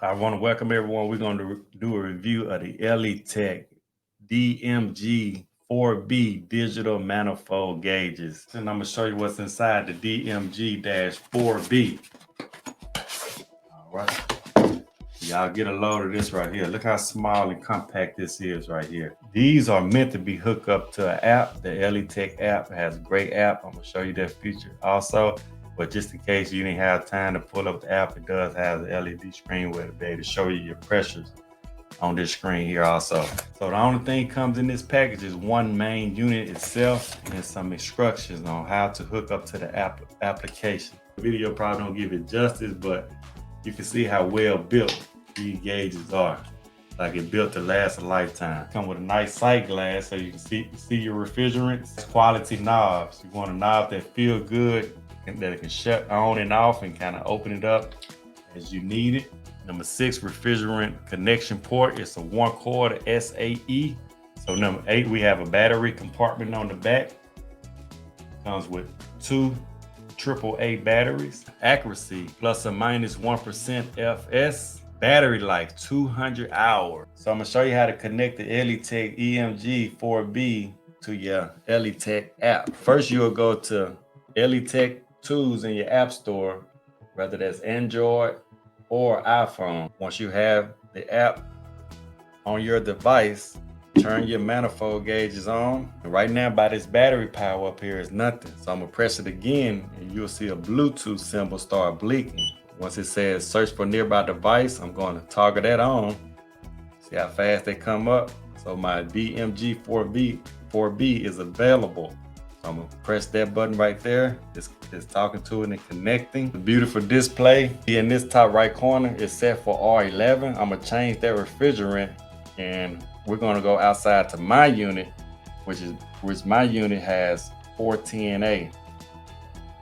I want to welcome everyone. We're going to do a review of the Elitech DMG 4B digital manifold gauges. And I'm going to show you what's inside the DMG-4B. All right. Y'all get a load of this right here. Look how small and compact this is right here. These are meant to be hooked up to an app. The Elitech app has a great app. I'm going to show you that feature also. But just in case you didn't have time to pull up the app, it does have the LED screen where it'll be able to show you your pressures on this screen here also. So the only thing comes in this package is one main unit itself and some instructions on how to hook up to the application. The video probably don't give it justice, but you can see how well built these gauges are. Like it built to last a lifetime. Come with a nice sight glass so you can see your refrigerants. Quality knobs. You want a knob that feel good and that it can shut on and off and kind of open it up as you need it. Number 6, refrigerant connection port. It's a 1-quarter SAE. So number 8, we have a battery compartment on the back. Comes with 2 AAA batteries. Accuracy plus or minus 1% FS. Battery life 200 hours. So I'm gonna show you how to connect the Elitech EMG 4B to your Elitech app. First, you'll go to Elitech tools in your app store, whether that's Android or iPhone. Once you have the app on your device, turn your manifold gauges on. And right now by this battery power up here is nothing. So I'm gonna press it again and you'll see a Bluetooth symbol start blinking. Once it says search for nearby device, I'm going to toggle that on. See how fast they come up? So my DMG 4B is available. So I'm gonna press that button right there. It's talking to it and connecting. The beautiful display in this top right corner is set for R11. I'm gonna change that refrigerant and we're gonna go outside to my unit, which my unit has 410A.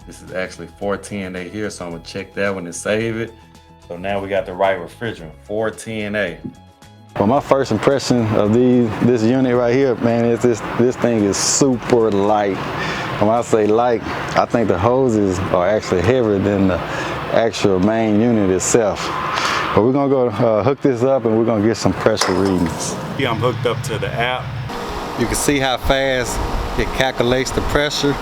This is actually 410A here, so I'm gonna check that one and save it. So now we got the right refrigerant, 410A. Well, my first impression of this unit right here, man, is this thing is super light. And when I say light, I think the hoses are actually heavier than the actual main unit itself. But we're gonna go hook this up and we're gonna get some pressure readings. I'm hooked up to the app. You can see how fast it calculates the pressure.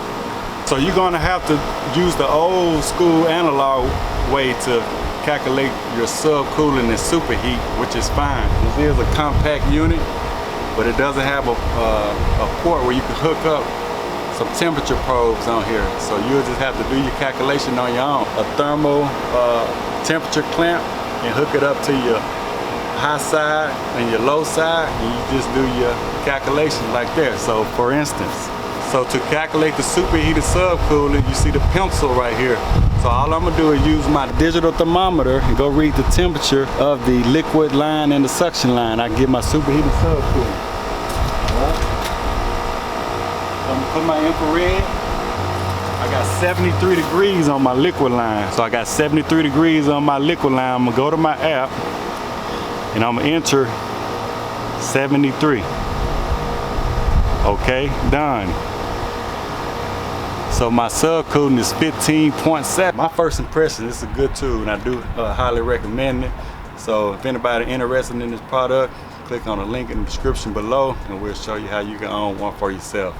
So you're gonna have to use the old school analog way to calculate your subcooling and superheat, which is fine. This is a compact unit, but it doesn't have a port where you can hook up some temperature probes on here. So you'll just have to do your calculation on your own. A thermal temperature clamp and hook it up to your high side and your low side, and you just do your calculation like that. So for instance, so to calculate the superheated subcooling, you see the pencil right here. So all I'm gonna do is use my digital thermometer and go read the temperature of the liquid line and the suction line. I get my superheated subcooling. Right. So I'm gonna put my infrared. I got 73 degrees on my liquid line. So I got 73 degrees on my liquid line. I'm gonna go to my app and I'm gonna enter 73. Okay, done. So my subcooling is 15.7. My first impression, this is a good tool and I do highly recommend it. So if anybody interested in this product, click on the link in the description below and we'll show you how you can own one for yourself.